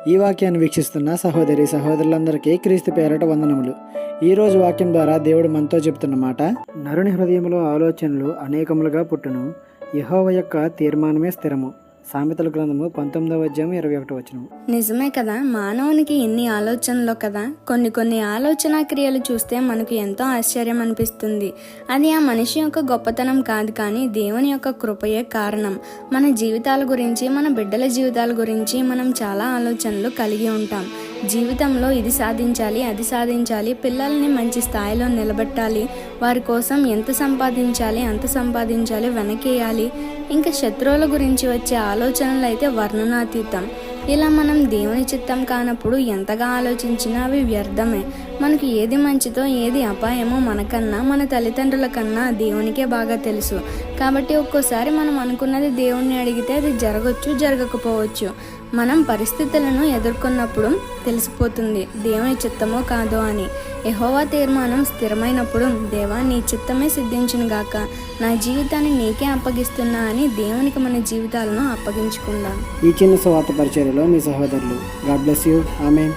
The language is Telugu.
ఈ వాక్యాన్ని వీక్షిస్తున్న సహోదరి సహోదరులందరికీ క్రీస్తు పేరట వందనములు. ఈరోజు వాక్యం ద్వారా దేవుడు మనతో చెప్తున్న మాట, నరుని హృదయంలో ఆలోచనలు అనేకములుగా పుట్టును, యెహోవా యొక్క తీర్మానమే స్థిరము. సామెతల గ్రంథము 19:21. నిజమే కదా. మానవునికి ఎన్ని ఆలోచనలో కదా. కొన్ని ఆలోచన క్రియలు చూస్తే మనకు ఎంతో ఆశ్చర్యం అనిపిస్తుంది. అది ఆ మనిషి యొక్క గొప్పతనం కాదు, కానీ దేవుని యొక్క కృపయే కారణం. మన జీవితాల గురించి, మన బిడ్డల జీవితాల గురించి మనం చాలా ఆలోచనలు కలిగి ఉంటాం. జీవితంలో ఇది సాధించాలి, అది సాధించాలి, పిల్లల్ని మంచి స్థాయిలో నిలబెట్టాలి, వారి కోసం ఎంత సంపాదించాలి అంత సంపాదించాలి, వెనకేయాలి. ఇంకా శత్రువుల గురించి వచ్చే ఆలోచనలు అయితే వర్ణనాతీతం. ఇలా మనం దేవుని చిత్తం కానప్పుడు ఎంతగా ఆలోచించినా అవి వ్యర్థమే. మనకు ఏది మంచితో ఏది అపాయమో మనకన్నా, మన తల్లిదండ్రుల కన్నా దేవునికే బాగా తెలుసు. కాబట్టి ఒక్కోసారి మనం అనుకున్నది దేవుణ్ణి అడిగితే అది జరగచ్చు, జరగకపోవచ్చు. మనం పరిస్థితులను ఎదుర్కొన్నప్పుడు తెలిసిపోతుంది దేవుని చిత్తమో కాదో అని. యెహోవా తీర్మానం స్థిరమైనప్పుడు, దేవా నీ చిత్తమే సిద్ధించును గాక, నా జీవితాన్ని నీకే అప్పగిస్తున్నా అని దేవునికి మన జీవితాలను అప్పగించుకుందాం. ఈ చిన్న సువార్త పరిచర్యలో మీ సహోదరులు. God bless you. ఆమేన్.